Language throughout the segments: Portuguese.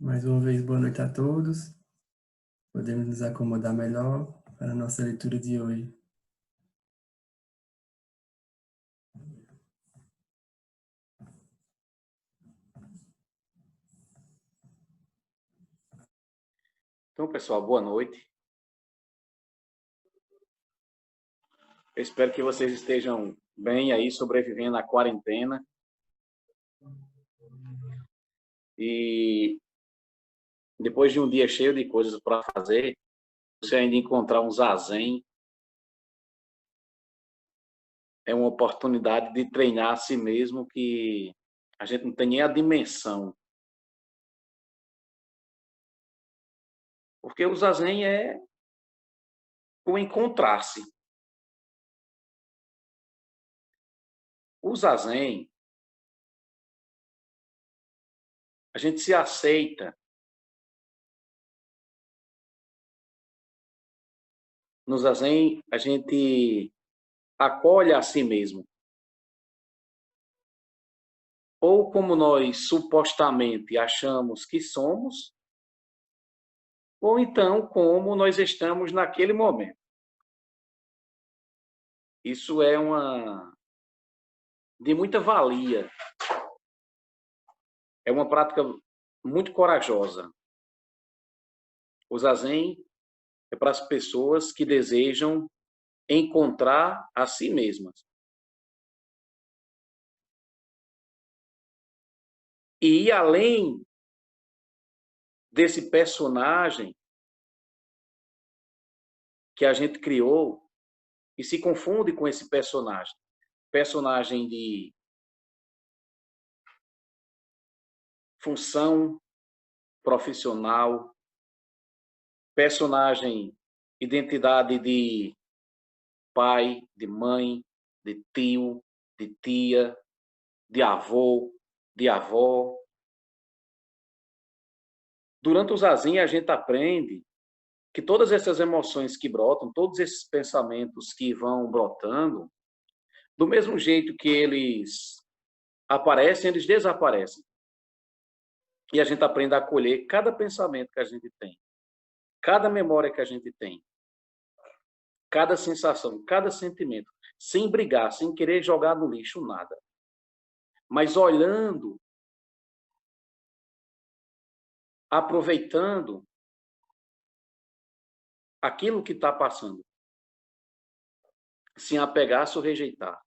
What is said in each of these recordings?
Mais uma vez, boa noite a todos. Podemos nos acomodar melhor para a nossa leitura de hoje. Então, pessoal, boa noite. Eu espero que vocês estejam bem aí, sobrevivendo à quarentena. E depois de um dia cheio de coisas para fazer, você ainda encontrar um zazen é uma oportunidade de treinar a si mesmo que a gente não tem nem a dimensão. Porque o zazen é o encontrar-se. O zazen, a gente se aceita no zazen, a gente acolhe a si mesmo. Ou como nós supostamente achamos que somos, ou então como nós estamos naquele momento. Isso é de muita valia. É uma prática muito corajosa. O zazen é para as pessoas que desejam encontrar a si mesmas. E além desse personagem que a gente criou e se confunde com esse personagem de função profissional, personagem, identidade de pai, de mãe, de tio, de tia, de avô, de avó. Durante o zazen, a gente aprende que todas essas emoções que brotam, todos esses pensamentos que vão brotando, do mesmo jeito que eles aparecem, eles desaparecem. E a gente aprende a acolher cada pensamento que a gente tem, cada memória que a gente tem, cada sensação, cada sentimento, sem brigar, sem querer jogar no lixo nada. Mas olhando, aproveitando aquilo que está passando, sem apegar-se ou rejeitar.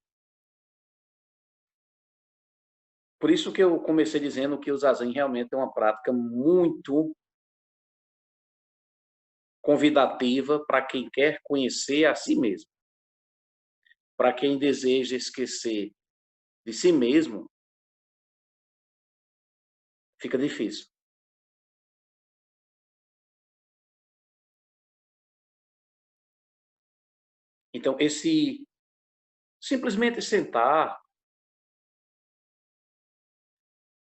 Por isso que eu comecei dizendo que o zazen realmente é uma prática muito convidativa para quem quer conhecer a si mesmo. Para quem deseja esquecer de si mesmo, fica difícil. Então, esse simplesmente sentar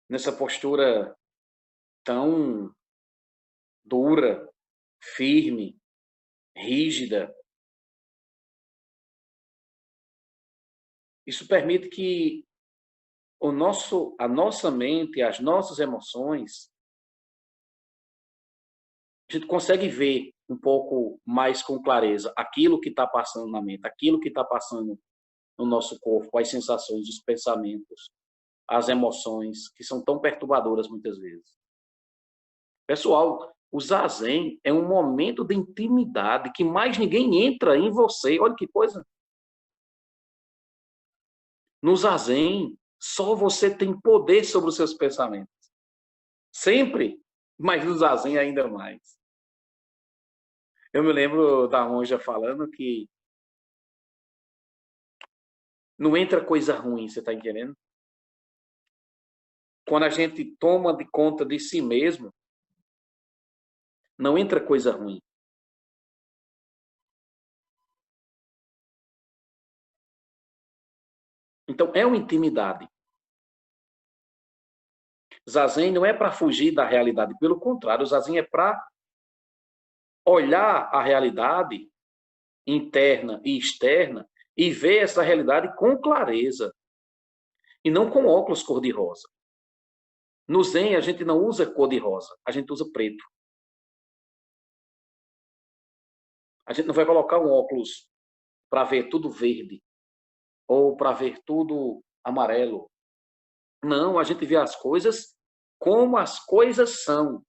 nessa postura tão dura, firme, rígida, isso permite que a nossa mente, as nossas emoções, a gente consegue ver um pouco mais com clareza aquilo que está passando na mente, aquilo que está passando no nosso corpo, as sensações, os pensamentos, as emoções, que são tão perturbadoras muitas vezes. Pessoal, o zazen é um momento de intimidade que mais ninguém entra em você. Olha que coisa. No zazen, só você tem poder sobre os seus pensamentos. Sempre, mas no zazen ainda mais. Eu me lembro da monja falando que não entra coisa ruim, você está entendendo? Quando a gente toma de conta de si mesmo, não entra coisa ruim. Então, é uma intimidade. Zazen não é para fugir da realidade, pelo contrário, o zazen é para olhar a realidade interna e externa e ver essa realidade com clareza e não com óculos cor-de-rosa. No Zen, a gente não usa cor de rosa, a gente usa preto. A gente não vai colocar um óculos para ver tudo verde ou para ver tudo amarelo. Não, a gente vê as coisas como as coisas são.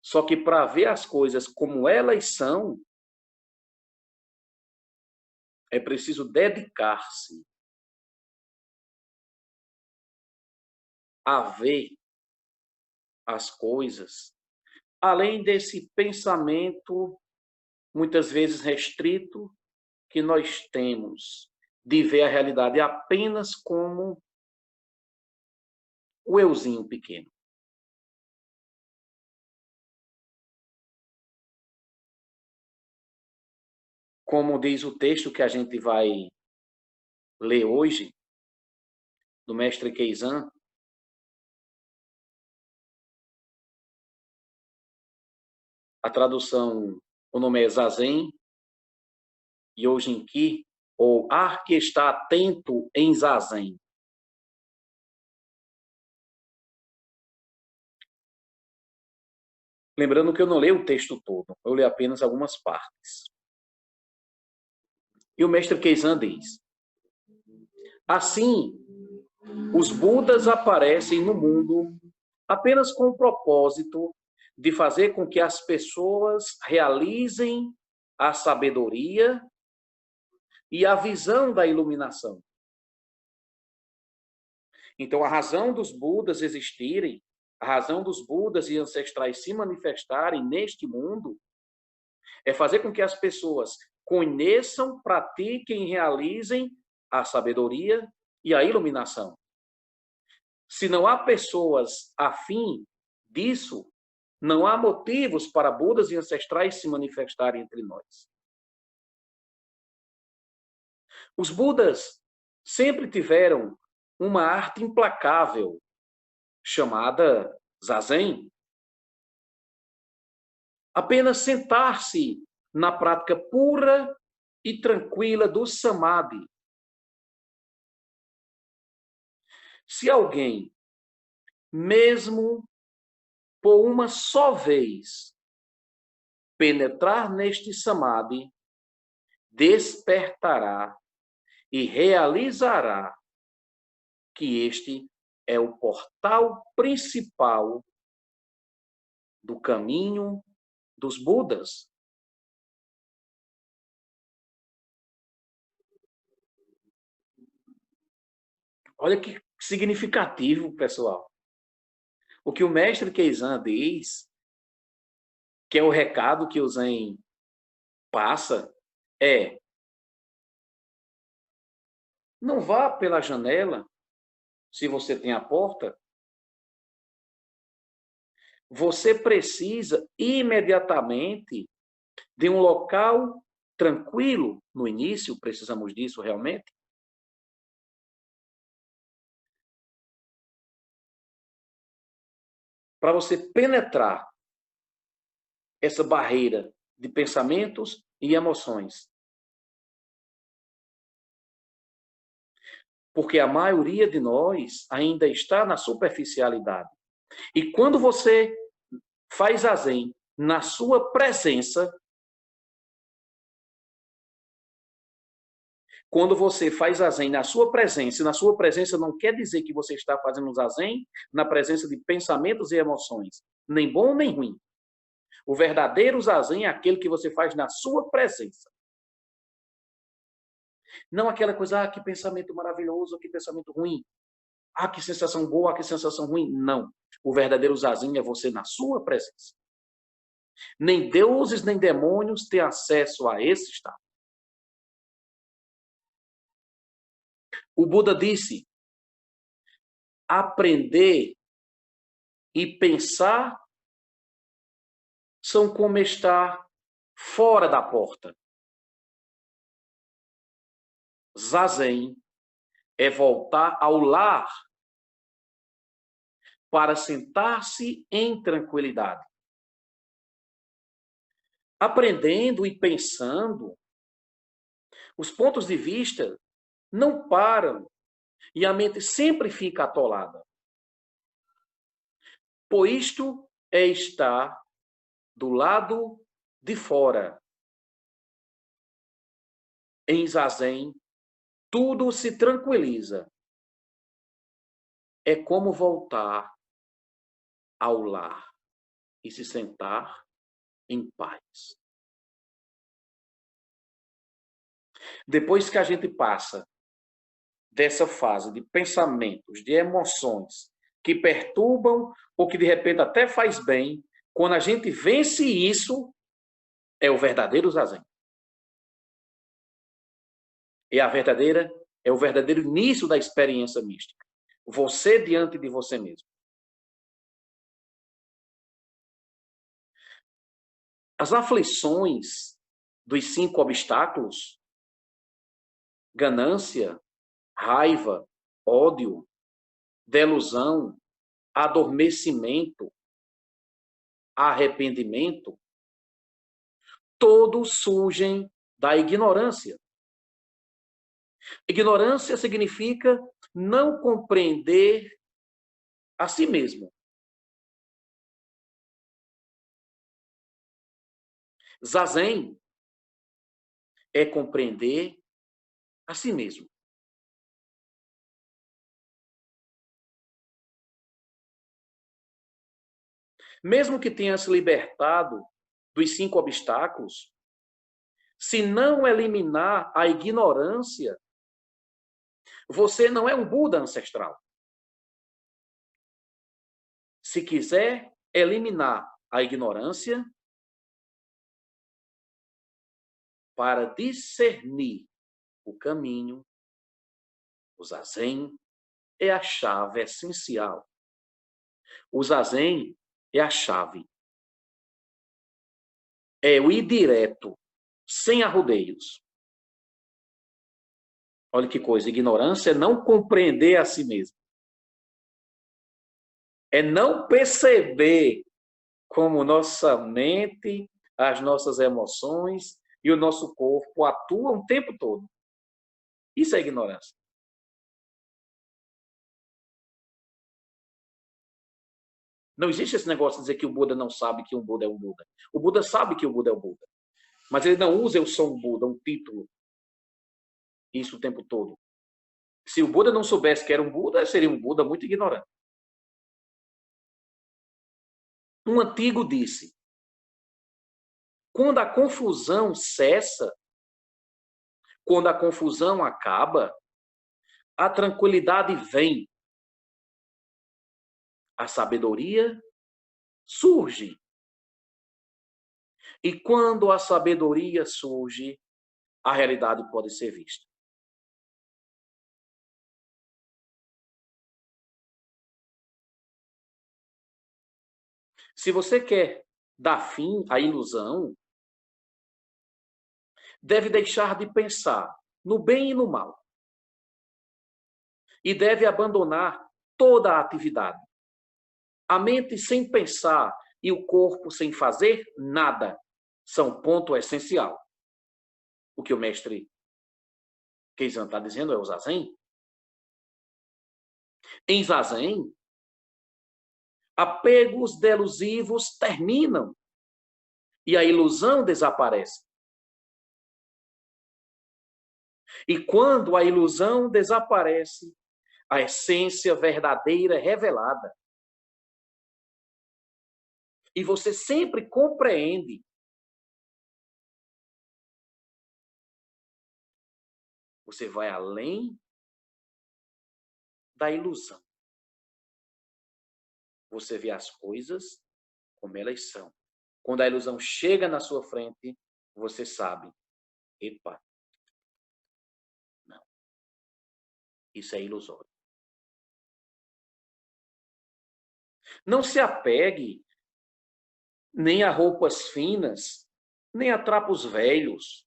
Só que para ver as coisas como elas são, é preciso dedicar-se a ver as coisas, além desse pensamento, muitas vezes restrito, que nós temos de ver a realidade apenas como o euzinho pequeno. Como diz o texto que a gente vai ler hoje, do mestre Keizan, a tradução, o nome é Zazen, Yojinki, ou ar que está atento em Zazen. Lembrando que eu não leio o texto todo, eu leio apenas algumas partes. E o mestre Keizan diz: assim, os Budas aparecem no mundo apenas com o propósito de fazer com que as pessoas realizem a sabedoria e a visão da iluminação. Então, a razão dos Budas existirem, a razão dos Budas e ancestrais se manifestarem neste mundo, é fazer com que as pessoas conheçam, pratiquem e realizem a sabedoria e a iluminação. Se não há pessoas afim disso, não há motivos para Budas e ancestrais se manifestarem entre nós. Os Budas sempre tiveram uma arte implacável, chamada Zazen. Apenas sentar-se na prática pura e tranquila do Samadhi. Se alguém, mesmo por uma só vez, penetrar neste Samadhi, despertará e realizará que este é o portal principal do caminho dos Budas. Olha que significativo, pessoal. O que o mestre Keizan diz, que é o recado que o Zen passa, é: não vá pela janela, se você tem a porta. Você precisa imediatamente de um local tranquilo. No início, precisamos disso realmente. Para você penetrar essa barreira de pensamentos e emoções. Porque a maioria de nós ainda está na superficialidade. E quando você faz Zazen na sua presença, quando você faz Zazen na sua presença, e na sua presença não quer dizer que você está fazendo Zazen na presença de pensamentos e emoções, nem bom nem ruim. O verdadeiro Zazen é aquele que você faz na sua presença. Não aquela coisa, que pensamento maravilhoso, que pensamento ruim. Que sensação boa, que sensação ruim. Não. O verdadeiro Zazen é você na sua presença. Nem deuses, nem demônios têm acesso a esse estado. O Buda disse: aprender e pensar são como estar fora da porta. Zazen é voltar ao lar para sentar-se em tranquilidade. Aprendendo e pensando, os pontos de vista não param e a mente sempre fica atolada. Pois isto é estar do lado de fora. Em zazen, tudo se tranquiliza. É como voltar ao lar e se sentar em paz. Depois que a gente passa dessa fase de pensamentos, de emoções que perturbam ou que de repente até faz bem, quando a gente vence isso, é o verdadeiro zazen. É o verdadeiro início da experiência mística. Você diante de você mesmo. As aflições dos 5 obstáculos, ganância, raiva, ódio, delusão, adormecimento, arrependimento, todos surgem da ignorância. Ignorância significa não compreender a si mesmo. Zazen é compreender a si mesmo. Mesmo que tenha se libertado dos 5 obstáculos, se não eliminar a ignorância, você não é um Buda ancestral. Se quiser eliminar a ignorância, para discernir o caminho, o zazen é a chave essencial. O zazen é a chave. É o ir direto, sem arrodeios. Olha que coisa, ignorância é não compreender a si mesmo. É não perceber como nossa mente, as nossas emoções e o nosso corpo atuam o tempo todo. Isso é ignorância. Não existe esse negócio de dizer que o Buda não sabe que um Buda é um Buda. O Buda sabe que o Buda é o Buda. Mas ele não usa eu sou um Buda, um título. Isso o tempo todo. Se o Buda não soubesse que era um Buda, seria um Buda muito ignorante. Um antigo disse: quando a confusão cessa, quando a confusão acaba, a tranquilidade vem. A sabedoria surge. E quando a sabedoria surge, a realidade pode ser vista. Se você quer dar fim à ilusão, deve deixar de pensar no bem e no mal. E deve abandonar toda a atividade. A mente sem pensar e o corpo sem fazer nada são ponto essencial. O que o mestre Keizan está dizendo é o zazen. Em zazen, apegos delusivos terminam e a ilusão desaparece. E quando a ilusão desaparece, a essência verdadeira é revelada. E você sempre compreende. Você vai além da ilusão. Você vê as coisas como elas são. Quando a ilusão chega na sua frente, você sabe, epa, não, isso é ilusório. Não se apegue nem a roupas finas, nem a trapos velhos.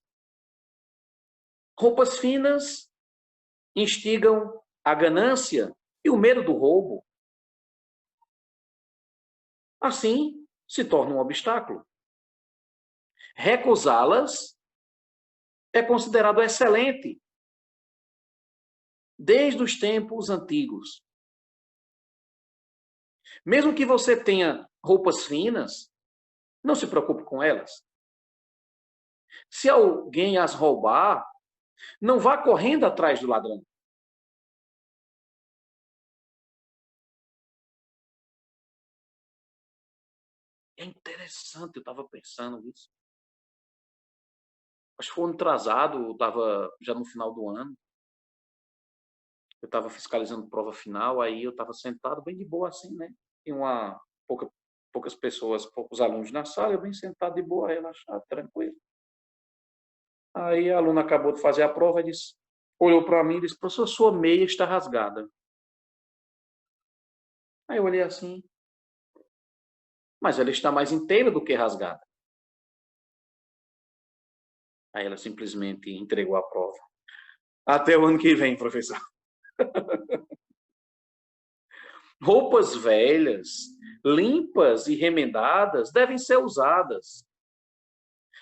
Roupas finas instigam a ganância e o medo do roubo. Assim, se torna um obstáculo. Recusá-las é considerado excelente desde os tempos antigos. Mesmo que você tenha roupas finas, não se preocupe com elas. Se alguém as roubar, não vá correndo atrás do ladrão. É interessante, eu estava pensando nisso. Acho que foi um ano atrasado, eu estava já no final do ano. Eu estava fiscalizando prova final, aí eu estava sentado bem de boa assim, né? Tem poucas pessoas, poucos alunos na sala, eu bem sentado de boa, relaxado, tranquilo. Aí a aluna acabou de fazer a prova e disse, olhou para mim e disse, professor, sua meia está rasgada. Aí eu olhei assim, mas ela está mais inteira do que rasgada. Aí ela simplesmente entregou a prova. Até o ano que vem, professor. Roupas velhas, limpas e remendadas devem ser usadas.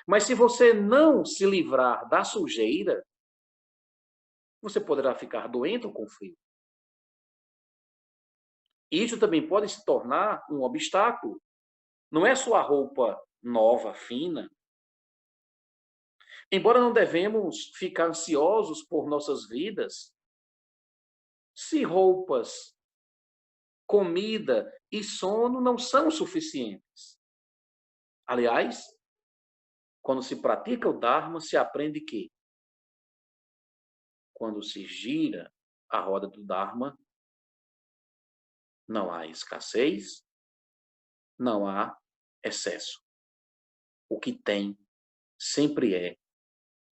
Mas se você não se livrar da sujeira, você poderá ficar doente ou com frio. Isso também pode se tornar um obstáculo. Não é sua roupa nova, fina. Embora não devemos ficar ansiosos por nossas vidas, se roupas, comida e sono não são suficientes. Aliás, quando se pratica o Dharma, se aprende que, quando se gira a roda do Dharma, não há escassez, não há excesso. O que tem sempre é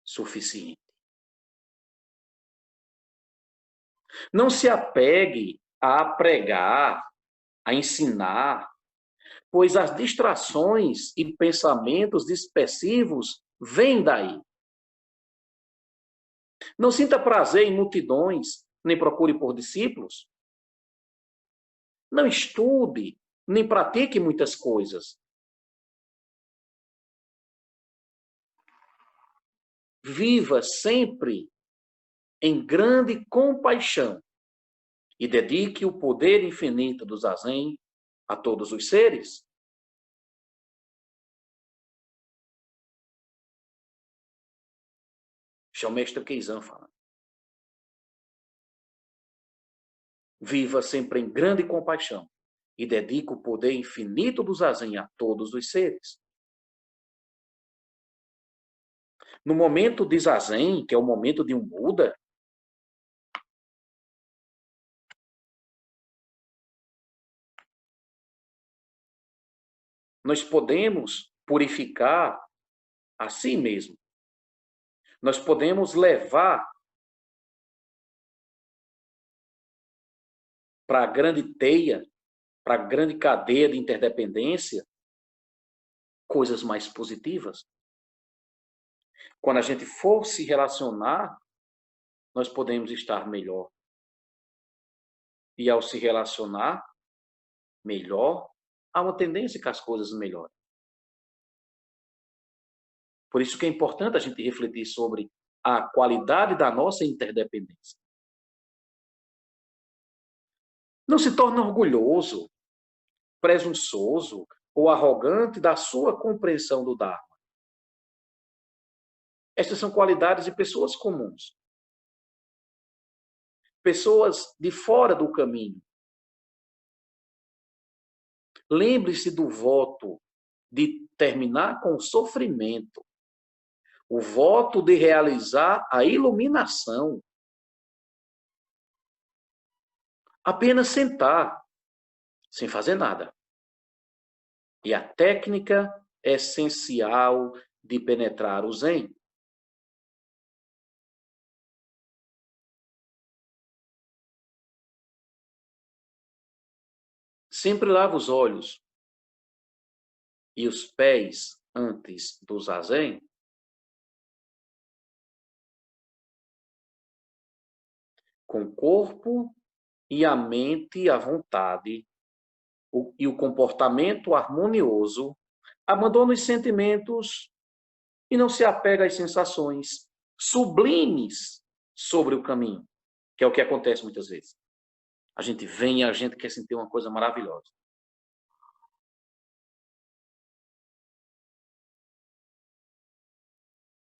suficiente. Não se apegue a pregar, a ensinar, pois as distrações e pensamentos dispersivos vêm daí. Não sinta prazer em multidões, nem procure por discípulos. Não estude, nem pratique muitas coisas. Viva sempre em grande compaixão e dedique o poder infinito do Zazen a todos os seres. Este é o mestre Keizan falando. Viva sempre em grande compaixão e dedique o poder infinito do Zazen a todos os seres. No momento de Zazen, que é o momento de um Buda, nós podemos purificar a si mesmo. Nós podemos levar para a grande teia, para a grande cadeia de interdependência, coisas mais positivas. Quando a gente for se relacionar, nós podemos estar melhor. E ao se relacionar melhor, há uma tendência que as coisas melhorem. Por isso que é importante a gente refletir sobre a qualidade da nossa interdependência. Não se torne orgulhoso, presunçoso ou arrogante da sua compreensão do Dharma. Estas são qualidades de pessoas comuns. Pessoas de fora do caminho. Lembre-se do voto de terminar com o sofrimento. O voto de realizar a iluminação. Apenas sentar, sem fazer nada. E a técnica essencial de penetrar o Zen. Sempre lava os olhos e os pés antes do Zazen. Com o corpo e a mente à vontade e o comportamento harmonioso, abandona os sentimentos e não se apega às sensações sublimes sobre o caminho, que é o que acontece muitas vezes. A gente vem e a gente quer sentir uma coisa maravilhosa.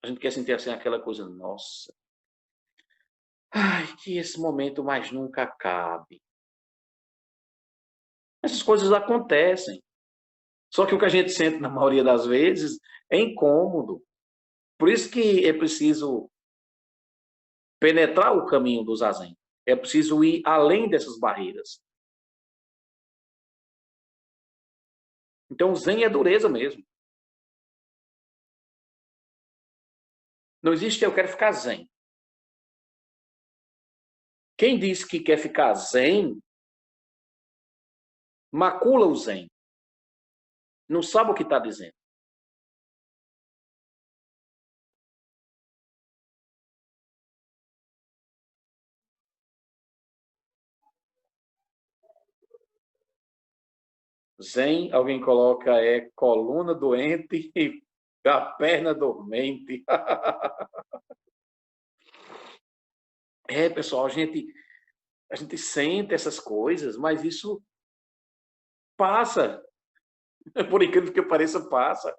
A gente quer sentir assim aquela coisa, nossa, ai, que esse momento mais nunca acabe. Essas coisas acontecem. Só que o que a gente sente na maioria das vezes é incômodo. Por isso que é preciso penetrar o caminho do zazen. É preciso ir além dessas barreiras. Então, o zen é dureza mesmo. Não existe eu quero ficar zen. Quem diz que quer ficar zen, macula o zen. Não sabe o que está dizendo. Zen, alguém coloca, é coluna doente e a perna dormente. É, pessoal, a gente sente essas coisas, mas isso passa. Por incrível que pareça, passa.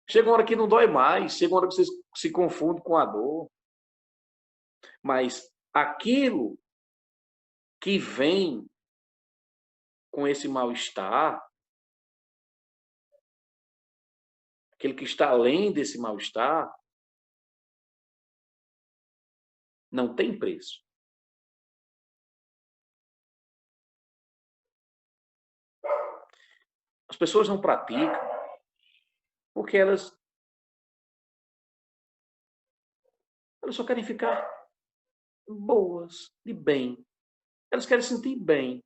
Chega uma hora que não dói mais, chega uma hora que você se confunde com a dor. Mas aquilo que vem com esse mal-estar, aquele que está além desse mal-estar, não tem preço. As pessoas não praticam porque elas só querem ficar boas, de bem. Elas querem sentir bem.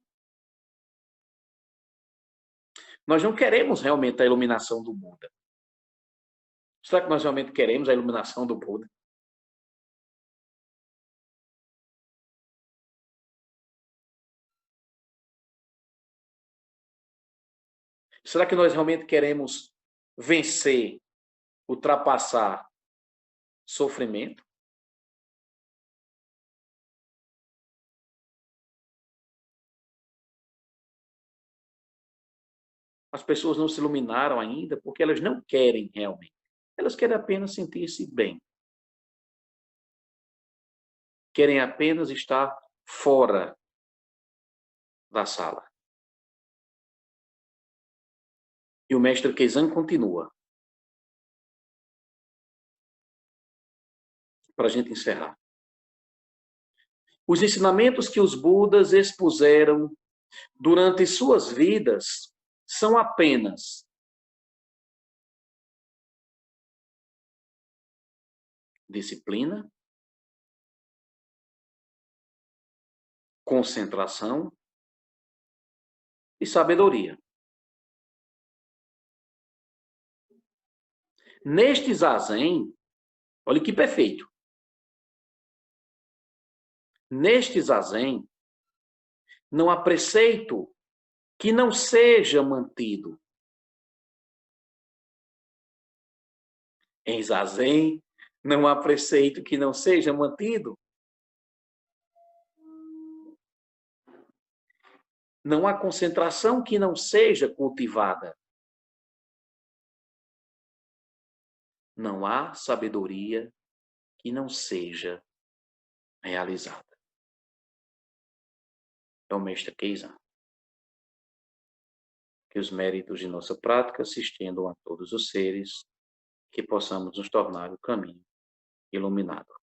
Nós não queremos realmente a iluminação do Buda. Será que nós realmente queremos a iluminação do Buda? Será que nós realmente queremos vencer, ultrapassar sofrimento? As pessoas não se iluminaram ainda porque elas não querem realmente. Elas querem apenas sentir-se bem. Querem apenas estar fora da sala. E o mestre Keizan continua. Para a gente encerrar. Os ensinamentos que os Budas expuseram durante suas vidas são apenas disciplina, concentração e sabedoria. Neste zazen, olha que perfeito. Neste zazen, não há preceito que não seja mantido. Em zazen, não há preceito que não seja mantido. Não há concentração que não seja cultivada. Não há sabedoria que não seja realizada. É o mestre Keizan. Que os méritos de nossa prática se estendam a todos os seres, que possamos nos tornar o caminho iluminado.